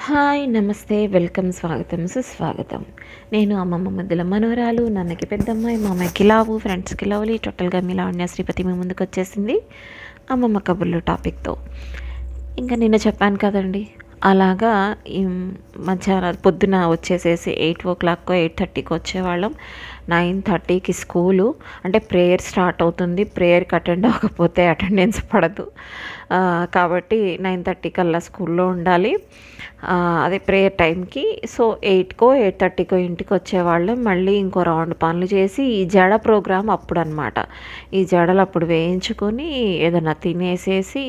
Hi నమస్తే welcome స్వాగతం సుస్వాగతం. నేను అమ్మమ్మ మధ్యలో మనవరాలు, నాన్నకి పెద్దమ్మాయి, మా అమ్మాయికి లావు, ఫ్రెండ్స్కి లవ్లీ, టోటల్గా మీ లావణ్య శ్రీపతి మీ ముందుకు వచ్చేసింది అమ్మమ్మ కబుర్లు టాపిక్తో. ఇంకా నిన్న చెప్పాను కదండి, అలాగా ఈ మధ్యాహ్నం పొద్దున వచ్చేసేసి 8:00 8:30కి వచ్చేవాళ్ళం. 9:30కి స్కూలు, అంటే ప్రేయర్ స్టార్ట్ అవుతుంది. ప్రేయర్కి అటెండ్ అవ్వకపోతే అటెండెన్స్ పడదు. కాబట్టి 9:30 కల్లా స్కూల్లో ఉండాలి. అదే ప్రేయర్ టైంకి. సో 8కో 8:30కో ఇంటికి వచ్చేవాళ్ళం. మళ్ళీ ఇంకో రౌండ్ పనులు చేసి ఈ జడ ప్రోగ్రాం అప్పుడు అనమాట. ఈ జడలు అప్పుడు వేయించుకొని ఏదైనా తినేసేసి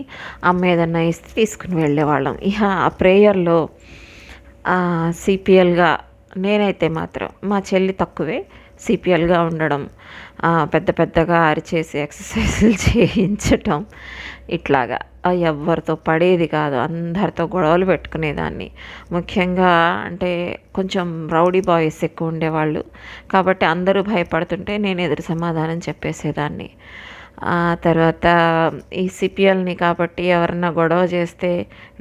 అమ్మ ఏదన్నా ఇస్తే తీసుకుని వెళ్ళేవాళ్ళం. ఇక ఆ ప్రేయర్లో సిపిఎల్గా నేనైతే మాత్రం, మా చెల్లి తక్కువే సిపిఎల్గా ఉండడం, పెద్ద పెద్దగా అరిచేసి ఎక్సర్సైజులు చేయించటం, ఇట్లాగా ఎవరితో పడేది కాదు. అందరితో గొడవలు పెట్టుకునేదాన్ని. ముఖ్యంగా అంటే కొంచెం రౌడీ బాయ్స్ ఎక్కువ ఉండేవాళ్ళు కాబట్టి అందరూ భయపడుతుంటే నేను ఎదురు సమాధానం చెప్పేసేదాన్ని. తర్వాత ఈ సిపిఎల్ని కాబట్టి ఎవరన్నా గొడవ చేస్తే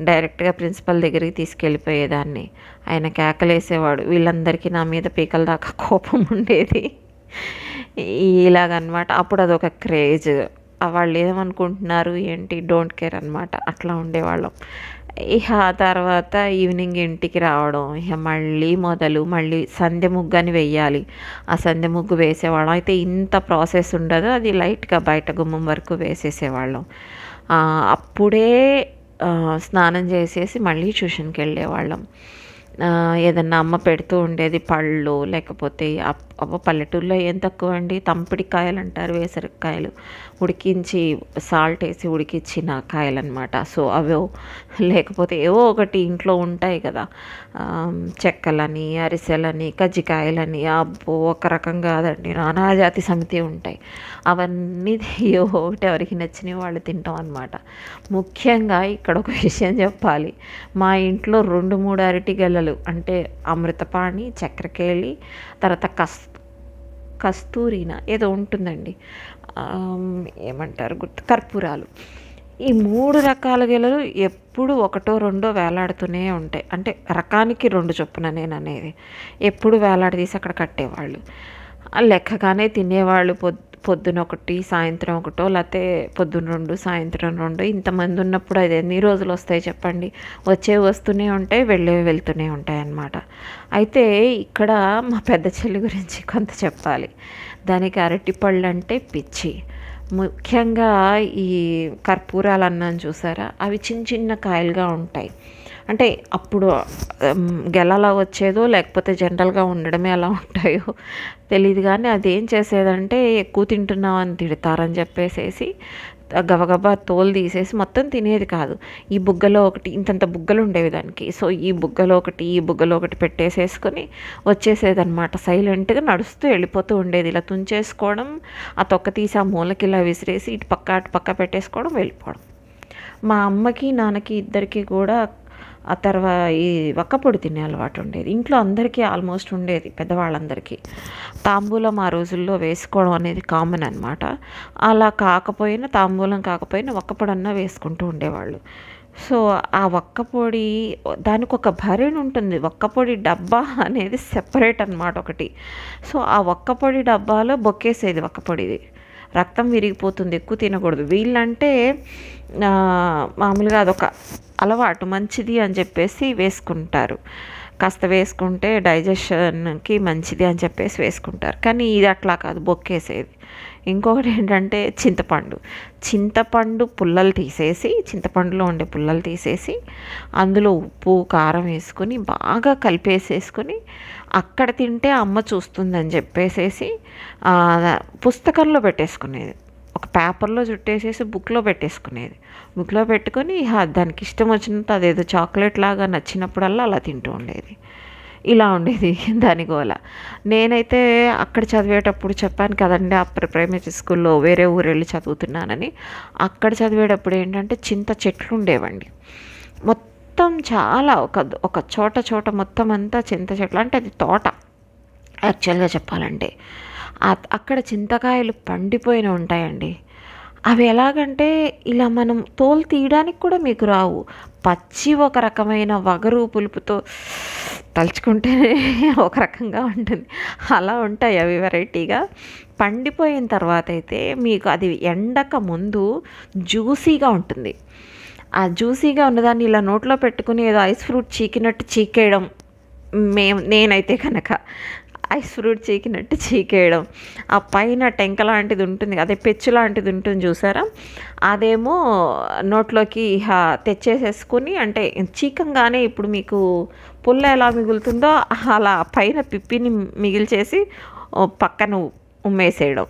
డైరెక్ట్గా ప్రిన్సిపల్ దగ్గరికి తీసుకెళ్ళిపోయేదాన్ని. ఆయన కేకలేసేవాడు. వీళ్ళందరికీ నా మీద పీకల దాకా కోపం ఉండేది. ఇలాగనమాట. అప్పుడు అదొక క్రేజ్. వాళ్ళు ఏమనుకుంటున్నారు ఏంటి, డోంట్ కేర్ అనమాట. అట్లా ఉండేవాళ్ళం. ఇక ఆ తర్వాత ఈవినింగ్ ఇంటికి రావడం, ఇక మళ్ళీ సంధ్య ముగ్గు అని వెయ్యాలి. ఆ సంధ్య ముగ్గు వేసేవాళ్ళం. అయితే ఇంత ప్రాసెస్ ఉండదు, అది లైట్గా బయట గుమ్మం వరకు వేసేసేవాళ్ళం. అప్పుడే స్నానం చేసేసి మళ్ళీ ట్యూషన్కి వెళ్ళేవాళ్ళం. ఏదన్నా అమ్మ పెడుతూ ఉండేది పళ్ళు, లేకపోతే పల్లెటూరులో ఏం తక్కువ అండి, తంపిడికాయలు అంటారు, వేసరికాయలు ఉడికించి సాల్ట్ వేసి ఉడికించిన కాయలు అనమాట. సో అవో, లేకపోతే ఏవో ఒకటి ఇంట్లో ఉంటాయి కదా, చెక్కలని, అరిసెలని, కజ్జికాయలని, అబ్బో ఒక రకం కాదండి, నానాజాతి సమితి ఉంటాయి. అవన్నీ ఏవో ఒకటి ఎవరికి నచ్చినవి వాళ్ళు తింటాం అనమాట. ముఖ్యంగా ఇక్కడ ఒక విషయం చెప్పాలి. మా ఇంట్లో 2-3 అరటి గెలలు, అంటే అమృతపాణి, చక్కెరకేళి, తర్వాత కస్తూరినా ఏదో ఉంటుందండి, ఏమంటారు గుర్తు, కర్పూరాలు. ఈ 3 రకాల గెలలు ఎప్పుడు ఒకటో రెండో వేలాడుతూనే ఉంటాయి. అంటే రకానికి 2 చొప్పున నేను అనేది. ఎప్పుడు వేలాడదీసి అక్కడ కట్టేవాళ్ళు. లెక్కగానే తినేవాళ్ళు. పొద్దున ఒకటి, సాయంత్రం ఒకటో, లేకపోతే పొద్దున్న 2, సాయంత్రం 2. ఇంతమంది ఉన్నప్పుడు అది ఎన్ని రోజులు వస్తాయి చెప్పండి. వచ్చేవి వస్తూనే ఉంటాయి, వెళ్ళేవి వెళ్తూనే ఉంటాయి అన్నమాట. అయితే ఇక్కడ మా పెద్ద చెల్లి గురించి కొంత చెప్పాలి. దానికి అరటిపళ్ళు అంటే పిచ్చి. ముఖ్యంగా ఈ కర్పూరాలు అన్నాను చూసారా, అవి చిన్న చిన్న కాయలుగా ఉంటాయి. అంటే అప్పుడు గెలలా వచ్చేదో లేకపోతే జనరల్గా ఉండడమే అలా ఉంటాయో తెలియదు, కానీ అదేం చేసేదంటే ఎక్కువ తింటున్నావు అని తిడతారని చెప్పేసేసి గబగబా తోలు తీసేసి మొత్తం తినేది కాదు. ఈ బుగ్గలో ఒకటి, ఇంతంత బుగ్గలు ఉండేవి దానికి. సో ఈ బుగ్గలో ఒకటి పెట్టేసేసుకొని వచ్చేసేదన్నమాట. సైలెంట్గా నడుస్తూ వెళ్ళిపోతూ ఉండేది. ఇలా తుంచేసుకోవడం, ఆ తొక్క తీసి ఆ మూలకి ఇలా విసిరేసి ఇటు పక్క పెట్టేసుకోవడం, వెళ్ళిపోవడం. మా అమ్మకి నాన్నకి ఇద్దరికి కూడా ఆ ఈ వక్కపొడి తినే అలవాటు ఉండేది. ఇంట్లో అందరికీ ఆల్మోస్ట్ ఉండేది, పెద్దవాళ్ళందరికీ. తాంబూలం ఆ రోజుల్లో వేసుకోవడం అనేది కామన్ అనమాట. అలా కాకపోయినా, తాంబూలం కాకపోయినా వక్కపొడన్నా వేసుకుంటూ ఉండేవాళ్ళు. సో ఆ వక్కపొడి, దానికి ఒక భరిణి ఉంటుంది. వక్కపొడి డబ్బా అనేది సెపరేట్ అనమాట ఒకటి. సో ఆ వక్కపొడి డబ్బాలో బొక్కేసేది వక్కపొడిది. రక్తం విరిగిపోతుంది, ఎక్కువ తినకూడదు. వీళ్ళంటే మామూలుగా అదొక అలవాటు, మంచిది అని చెప్పేసి వేసుకుంటారు. కాస్త వేసుకుంటే డైజెషన్కి మంచిది అని చెప్పేసి వేసుకుంటారు. కానీ ఇది అట్లా కాదు, బొక్కేసేది. ఇంకొకటి ఏంటంటే చింతపండు పుల్లలు తీసేసి, చింతపండులో ఉండే పుల్లలు తీసేసి అందులో ఉప్పు కారం వేసుకొని బాగా కలిపేసేసుకొని అక్కడ తింటే అమ్మ చూస్తుందని చెప్పేసేసి పుస్తకంలో పెట్టేసుకునేది. ఒక పేపర్లో చుట్టేసేసి బుక్లో పెట్టేసుకునేది. బుక్లో పెట్టుకొని దానికి ఇష్టం వచ్చినంత అదేదో చాక్లెట్ లాగా నచ్చినప్పుడల్లా అలా తింటూ ఉండేది. ఇలా ఉండేది దాని గోల. నేనైతే అక్కడ చదివేటప్పుడు చెప్పాను కదండి, అప్పుడు ప్రైమరీ స్కూల్లో వేరే ఊరు వెళ్ళి చదువుతున్నానని. అక్కడ చదివేటప్పుడు ఏంటంటే చింత చెట్లు ఉండేవండి. మొత్తం చాలా ఒక చోట మొత్తం అంతా చింత చెట్లు, అంటే అది తోట యాక్చువల్గా చెప్పాలంటే. అక్కడ చింతకాయలు పండిపోయిన ఉంటాయండి. అవి ఎలాగంటే ఇలా మనం తోలు తీయడానికి కూడా మీకు రావు. పచ్చి ఒక రకమైన వగరు పులుపుతో తలుచుకుంటేనే ఒక రకంగా ఉంటుంది. అలా ఉంటాయి అవి వెరైటీగా. పండిపోయిన తర్వాత అయితే మీకు అది ఎండక ముందు జ్యూసీగా ఉంటుంది. ఆ జ్యూసీగా ఉన్నదాన్ని ఇలా నోట్లో పెట్టుకుని ఏదో ఐస్ ఫ్రూట్ చీకినట్టు చీకేయడం. నేనైతే కనుక ఐస్ ఫ్రూట్ చీకినట్టు చీకేయడం. ఆ పైన టెంక లాంటిది ఉంటుంది, అదే పెచ్చు లాంటిది ఉంటుంది చూసారా, అదేమో నోట్లోకి తెచ్చేసేసుకుని, అంటే చీకంగానే ఇప్పుడు మీకు పుల్ల ఎలా మిగులుతుందో అలా పైన పిప్పిని మిగిల్చేసి పక్కన ఉమ్మేసేయడం.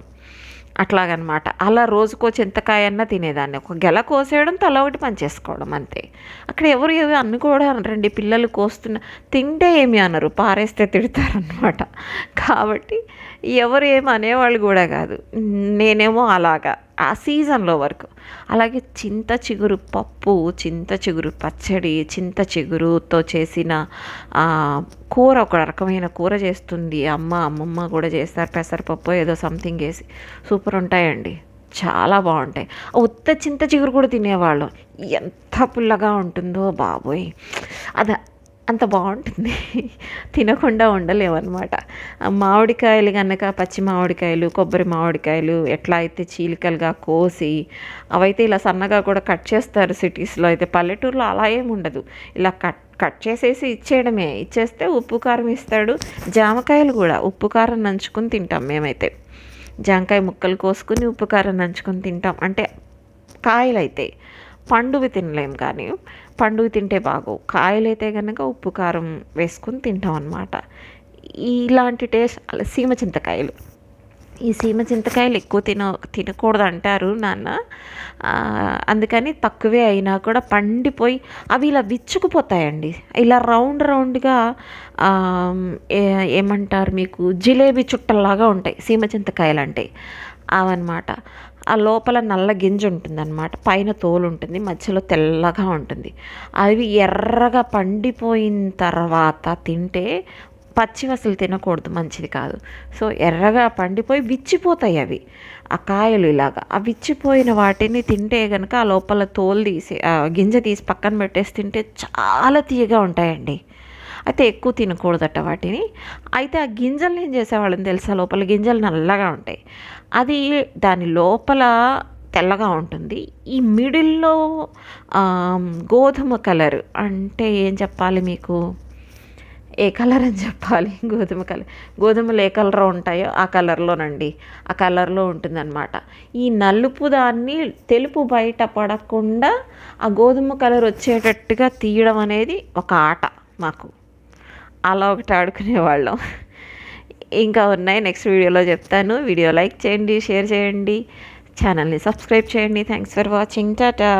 అట్లాగనమాట. అలా రోజుకో చింతకాయన్నా తినేదాన్ని. ఒక గెల కోసేయడం, తల ఒకటి పనిచేసుకోవడం అంతే. అక్కడ ఎవరు ఏవి అన్ని కూడా అనరండి. పిల్లలు కోస్తున్న తింటే ఏమి అనరు, పారేస్తే తిడతారనమాట. కాబట్టి ఎవరు ఏమి అనేవాళ్ళు కూడా కాదు. నేనేమో అలాగా ఆ సీజన్లో వరకు. అలాగే చింత చిగురు పప్పు, చింత చిగురు పచ్చడి, చింత చిగురుతో చేసిన కూర, ఒక రకమైన కూర చేస్తుంది అమ్మమ్మ కూడా చేస్తారు. పెసరపప్పు ఏదో సంథింగ్ వేసి సూపర్ ఉంటాయండి, చాలా బాగుంటాయి. ఉత్త చింత చిగురు కూడా తినేవాళ్ళం. ఎంత పుల్లగా ఉంటుందో బాబోయ్, అది అంత బాగుంటుంది, తినకుండా ఉండలేమన్నమాట. మామిడికాయలు కనుక, పచ్చి మామిడికాయలు, కొబ్బరి మామిడికాయలు ఎట్లా అయితే చీలికలుగా కోసి అవైతే ఇలా సన్నగా కూడా కట్ చేస్తారు సిటీస్లో. అయితే పల్లెటూరులో అలా ఏమి ఉండదు. ఇలా కట్ చేసేసి ఇచ్చేయడమే. ఇచ్చేస్తే ఉప్పు కారం ఇస్తాడు. జామకాయలు కూడా ఉప్పు కారం నంచుకుని తింటాం మేమైతే. జామకాయ ముక్కలు కోసుకుని ఉప్పు కారం నంచుకొని తింటాం. అంటే కాయలైతే పండువి తినలేం, కానీ పండువి తింటే బాగోవు. కాయలైతే కనుక ఉప్పు కారం వేసుకుని తింటాం అన్నమాట. ఇలాంటి టేస్ట్. సీమ చింతకాయలు, ఈ సీమ చింతకాయలు ఎక్కువ తినకూడదు అంటారు నాన్న. అందుకని తక్కువే అయినా కూడా పండిపోయి అవి ఇలా విచ్చుకుపోతాయండి. ఇలా రౌండ్గా ఏమంటారు మీకు, జిలేబీ చుట్టల్లాగా ఉంటాయి సీమ చింతకాయలు అంటే అవన్నమాట. ఆ లోపల నల్ల గింజ ఉంటుందన్నమాట, పైన తోలు ఉంటుంది, మధ్యలో తెల్లగా ఉంటుంది. అవి ఎర్రగా పండిపోయిన తర్వాత తింటే, పచ్చివి అసలు తినకూడదు, మంచిది కాదు. సో ఎర్రగా పండిపోయి విచ్చిపోతాయి అవి, ఆ కాయలు ఇలాగా. ఆ విచ్చిపోయిన వాటిని తింటే కనుక ఆ లోపల తోలు తీసి గింజ తీసి పక్కన పెట్టేసి తింటే చాలా తీయగా ఉంటాయండి. అయితే ఎక్కువ తినకూడదట వాటిని. అయితే ఆ గింజలు ఏం చేసేవాళ్ళని తెలుసా, లోపల గింజలు నల్లగా ఉంటాయి, అది దాని లోపల తెల్లగా ఉంటుంది. ఈ మిడిల్లో గోధుమ కలర్, అంటే ఏం చెప్పాలి మీకు, ఏ కలర్ అని చెప్పాలి, గోధుమ కలర్, గోధుమలు ఏ కలర్ ఉంటాయో ఆ కలర్లోనండి, ఆ కలర్లో ఉంటుందన్నమాట. ఈ నలుపు దాన్ని తెలుపు బయట పడకుండా ఆ గోధుమ కలర్ వచ్చేటట్టుగా తీయడం అనేది ఒక ఆట మాకు. అలా ఒకటి ఆడుకునేవాళ్ళం. ఇంకా ఉన్నాయి, నెక్స్ట్ వీడియోలో చెప్తాను. వీడియో లైక్ చేయండి, షేర్ చేయండి, ఛానల్ని సబ్స్క్రైబ్ చేయండి. Thanks for watching. టాటా.